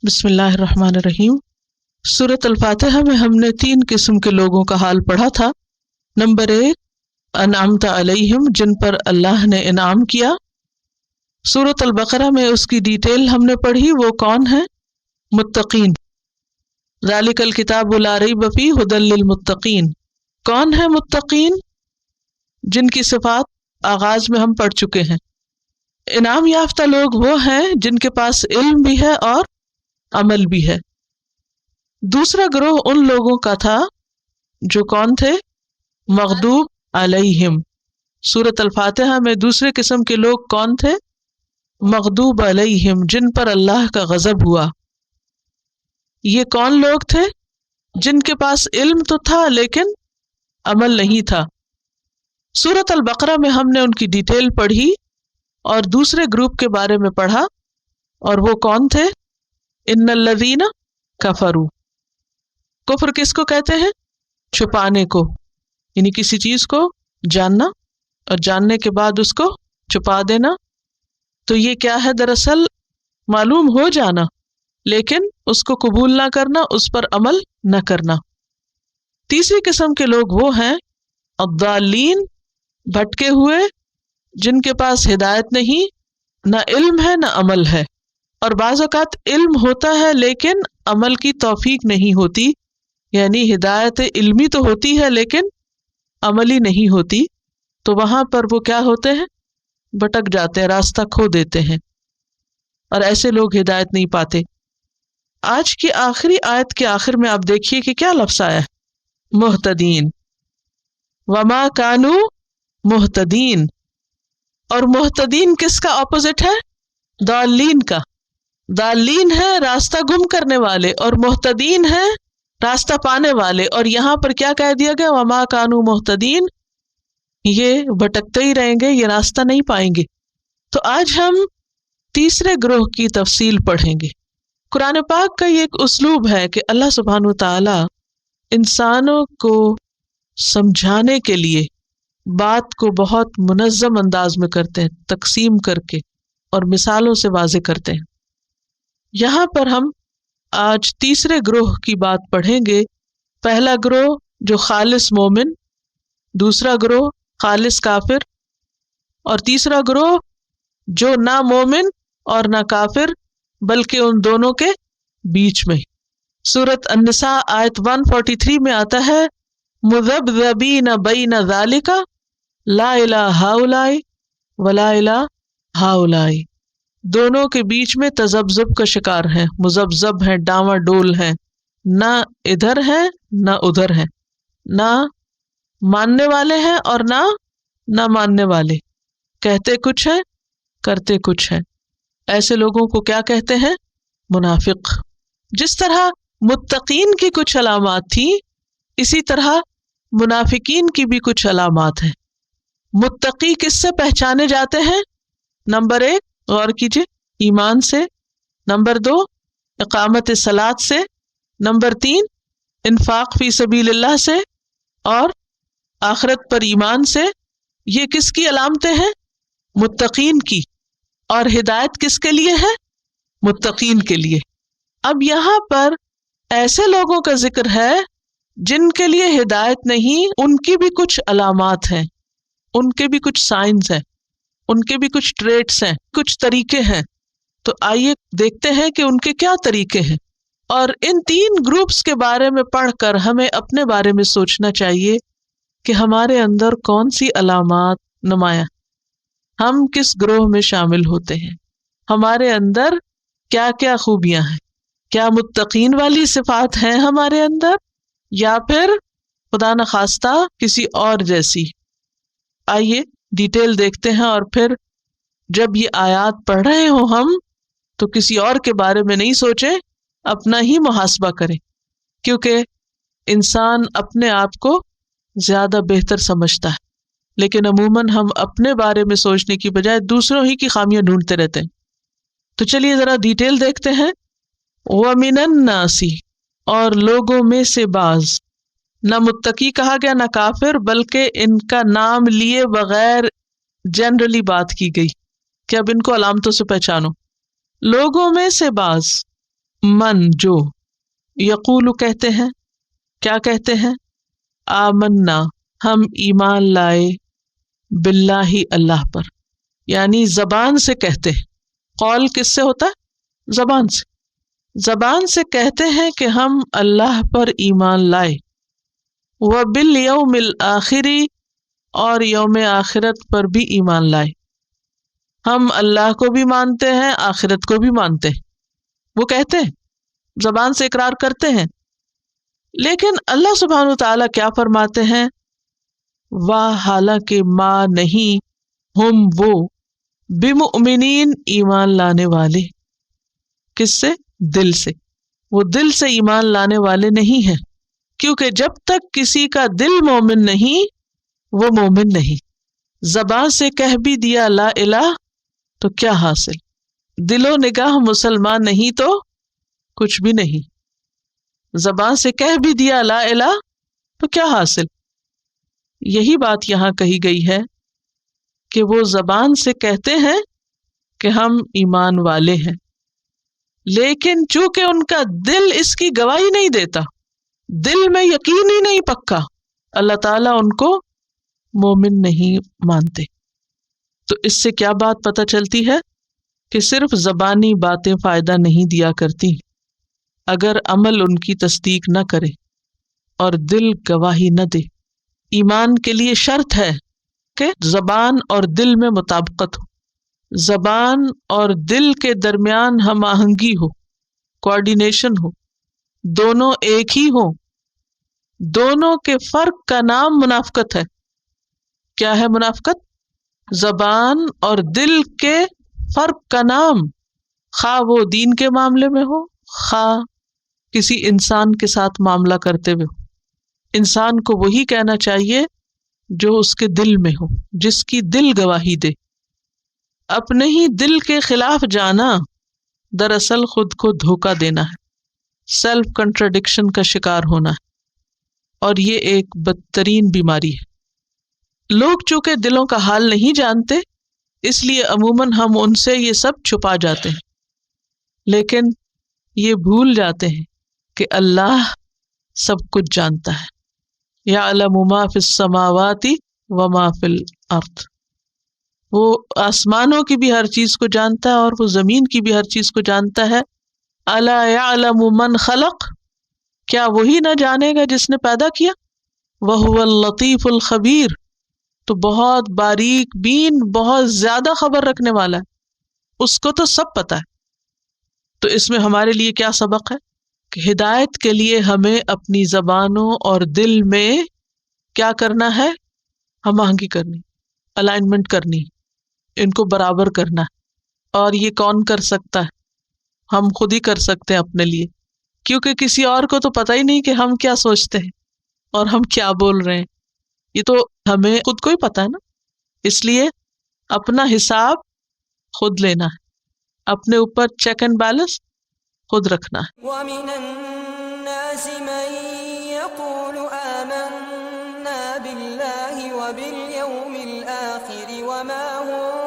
بسم اللہ الرحمن الرحیم۔ سورۃ الفاتحہ میں ہم نے 3 قسم کے لوگوں کا حال پڑھا تھا۔ نمبر 1 انعمت علیہم، جن پر اللہ نے انعام کیا۔ سورۃ البقرہ میں اس کی ڈیٹیل ہم نے پڑھی، وہ کون ہیں؟ متقین۔ ذالک الکتاب لا ریب فیہ ھدی للمتقین۔ کون ہیں متقین؟ جن کی صفات آغاز میں ہم پڑھ چکے ہیں۔ انعام یافتہ لوگ وہ ہیں جن کے پاس علم بھی ہے اور عمل بھی ہے۔ دوسرا گروہ ان لوگوں کا تھا جو کون تھے؟ مغضوب علیہم۔ سورۃ الفاتحہ میں دوسرے قسم کے لوگ کون تھے؟ مغضوب علیہم، جن پر اللہ کا غضب ہوا۔ یہ کون لوگ تھے؟ جن کے پاس علم تو تھا لیکن عمل نہیں تھا۔ سورۃ البقرہ میں ہم نے ان کی ڈیٹیل پڑھی اور دوسرے گروپ کے بارے میں پڑھا، اور وہ کون تھے؟ ان الذین کفروا۔ کفر کس کو کہتے ہیں؟ چھپانے کو، یعنی کسی چیز کو جاننا اور جاننے کے بعد اس کو چھپا دینا۔ تو یہ کیا ہے؟ دراصل معلوم ہو جانا لیکن اس کو قبول نہ کرنا، اس پر عمل نہ کرنا۔ تیسری قسم کے لوگ وہ ہیں الضالین، بھٹکے ہوئے، جن کے پاس ہدایت نہیں، نہ علم ہے نہ عمل ہے، اور بعض اوقات علم ہوتا ہے لیکن عمل کی توفیق نہیں ہوتی، یعنی ہدایت علمی تو ہوتی ہے لیکن عملی نہیں ہوتی، تو وہاں پر وہ کیا ہوتے ہیں؟ بھٹک جاتے ہیں، راستہ کھو دیتے ہیں، اور ایسے لوگ ہدایت نہیں پاتے۔ آج کی آخری آیت کے آخر میں آپ دیکھیے کہ کیا لفظ آیا ہے؟ مہتدین۔ وما کانوا مہتدین۔ اور مہتدین کس کا اپوزٹ ہے؟ ضالین کا۔ ضالین ہے راستہ گم کرنے والے، اور مہتدین ہے راستہ پانے والے، اور یہاں پر کیا کہہ دیا گیا؟ وما کانوا مہتدین، یہ بھٹکتے ہی رہیں گے، یہ راستہ نہیں پائیں گے۔ تو آج ہم تیسرے گروہ کی تفصیل پڑھیں گے۔ قرآن پاک کا یہ ایک اسلوب ہے کہ اللہ سبحانہ وتعالی انسانوں کو سمجھانے کے لیے بات کو بہت منظم انداز میں کرتے ہیں، تقسیم کر کے اور مثالوں سے واضح کرتے ہیں۔ یہاں پر ہم آج تیسرے گروہ کی بات پڑھیں گے۔ پہلا گروہ جو خالص مومن، دوسرا گروہ خالص کافر، اور تیسرا گروہ جو نہ مومن اور نہ کافر بلکہ ان دونوں کے بیچ میں۔ سورۃ النساء آیت 143 میں آتا ہے مذبذبین بین ذالک لا الہ ہؤلاء ولا الہ ہؤلاء۔ دونوں کے بیچ میں تذبذب کا شکار ہیں، مذبذب ہیں، ڈاواں ڈول ہیں، نہ ادھر ہیں نہ ادھر ہیں، نہ ماننے والے ہیں اور نہ ماننے والے، کہتے کچھ ہیں کرتے کچھ ہیں۔ ایسے لوگوں کو کیا کہتے ہیں؟ منافق۔ جس طرح متقین کی کچھ علامات تھیں، اسی طرح منافقین کی بھی کچھ علامات ہیں۔ متقی کس سے پہچانے جاتے ہیں؟ نمبر 1 غور کیجئے، ایمان سے۔ نمبر 2 اقامت صلاۃ سے۔ نمبر 3 انفاق فی سبیل اللہ سے، اور آخرت پر ایمان سے۔ یہ کس کی علامتیں ہیں؟ متقین کی۔ اور ہدایت کس کے لیے ہے؟ متقین کے لیے۔ اب یہاں پر ایسے لوگوں کا ذکر ہے جن کے لیے ہدایت نہیں، ان کی بھی کچھ علامات ہیں، ان کے بھی کچھ سائنز ہیں، ان کے بھی کچھ ٹریٹس ہیں، کچھ طریقے ہیں۔ تو آئیے دیکھتے ہیں کہ ان کے کیا طریقے ہیں، اور ان 3 گروپس کے بارے میں پڑھ کر ہمیں اپنے بارے میں سوچنا چاہیے کہ ہمارے اندر کون سی علامات نمایاں، ہم کس گروہ میں شامل ہوتے ہیں، ہمارے اندر کیا کیا خوبیاں ہیں، کیا متقین والی صفات ہیں ہمارے اندر، یا پھر خدا نخواستہ کسی اور جیسی۔ آئیے ڈیٹیل دیکھتے ہیں، اور پھر جب یہ آیات پڑھ رہے ہوں ہم تو کسی اور کے بارے میں نہیں سوچیں، اپنا ہی محاسبہ کریں، کیونکہ انسان اپنے آپ کو زیادہ بہتر سمجھتا ہے، لیکن عموماً ہم اپنے بارے میں سوچنے کی بجائے دوسروں ہی کی خامیاں ڈھونڈتے رہتے ہیں۔ تو چلیے ذرا ڈیٹیل دیکھتے ہیں۔ وَمِنَ النَّاسِ، اور لوگوں میں سے بعض، نہ متقی کہا گیا نہ کافر، بلکہ ان کا نام لیے بغیر جنرلی بات کی گئی کہ اب ان کو علامتوں سے پہچانو۔ لوگوں میں سے بعض، من جو، یقول کہتے ہیں، کیا کہتے ہیں؟ آمنا ہم ایمان لائے، باللہ اللہ پر، یعنی زبان سے کہتے ہیں. قول کس سے ہوتا ہے؟ زبان سے. زبان سے کہتے ہیں کہ ہم اللہ پر ایمان لائے. وبالیوم الآخر، اور یوم آخرت پر بھی ایمان لائے. ہم اللہ کو بھی مانتے ہیں، آخرت کو بھی مانتے ہیں. وہ کہتے ہیں، زبان سے اقرار کرتے ہیں. لیکن اللہ سبحانہ وتعالیٰ کیا فرماتے ہیں؟ حالانکہ ما نہیں، ہم وہ، بمؤمنین ایمان لانے والے. کس سے؟ دل سے. وہ دل سے ایمان لانے والے نہیں ہیں، کیونکہ جب تک کسی کا دل مومن نہیں وہ مومن نہیں. زبان سے کہہ بھی دیا لا الہ تو کیا حاصل؟ دل و نگاہ مسلمان نہیں تو کچھ بھی نہیں. زبان سے کہہ بھی دیا لا الہ تو کیا حاصل؟ یہی بات یہاں کہی گئی ہے کہ وہ زبان سے کہتے ہیں کہ ہم ایمان والے ہیں، لیکن چونکہ ان کا دل اس کی گواہی نہیں دیتا، دل میں یقین ہی نہیں پکا، اللہ تعالیٰ ان کو مومن نہیں مانتے. تو اس سے کیا بات پتہ چلتی ہے؟ کہ صرف زبانی باتیں فائدہ نہیں دیا کرتی اگر عمل ان کی تصدیق نہ کرے اور دل گواہی نہ دے. ایمان کے لیے شرط ہے کہ زبان اور دل میں مطابقت ہو، زبان اور دل کے درمیان ہم آہنگی ہو، کوآرڈینیشن ہو، دونوں ایک ہی ہوں. دونوں کے فرق کا نام منافقت ہے. کیا ہے منافقت؟ زبان اور دل کے فرق کا نام، خواہ وہ دین کے معاملے میں ہو، خواہ کسی انسان کے ساتھ معاملہ کرتے ہوئے ہو. انسان کو وہی کہنا چاہیے جو اس کے دل میں ہو، جس کی دل گواہی دے. اپنے ہی دل کے خلاف جانا دراصل خود کو دھوکہ دینا ہے، سیلف کنٹراڈکشن کا شکار ہونا ہے، اور یہ ایک بدترین بیماری ہے. لوگ چونکہ دلوں کا حال نہیں جانتے، اس لیے عموماً ہم ان سے یہ سب چھپا جاتے ہیں، لیکن یہ بھول جاتے ہیں کہ اللہ سب کچھ جانتا ہے. یعلم ما فی السماوات وما فی الارض، وہ آسمانوں کی بھی ہر چیز کو جانتا ہے اور وہ زمین کی بھی ہر چیز کو جانتا ہے. الا یعلم من خلق، کیا وہی نہ جانے گا جس نے پیدا کیا؟ وہو اللطیف الخبیر، تو بہت باریک بین، بہت زیادہ خبر رکھنے والا ہے، اس کو تو سب پتا ہے. تو اس میں ہمارے لیے کیا سبق ہے؟ کہ ہدایت کے لیے ہمیں اپنی زبانوں اور دل میں کیا کرنا ہے؟ ہم آہنگی کرنی، الائنمنٹ کرنی، ان کو برابر کرنا ہے. اور یہ کون کر سکتا ہے؟ ہم خود ہی کر سکتے ہیں اپنے لیے، کیونکہ کسی اور کو تو پتہ ہی نہیں کہ ہم کیا سوچتے ہیں اور ہم کیا بول رہے ہیں. یہ تو ہمیں خود کو ہی پتہ ہے نا. اس لیے اپنا حساب خود لینا ہے، اپنے اوپر چیک اینڈ بیلنس خود رکھنا ہے. وَمِنَ النَّاسِ مَن يَقُولُ آمَنَّا بِاللَّهِ وَبِالْيَوْمِ الْآخِرِ وَمَا هُم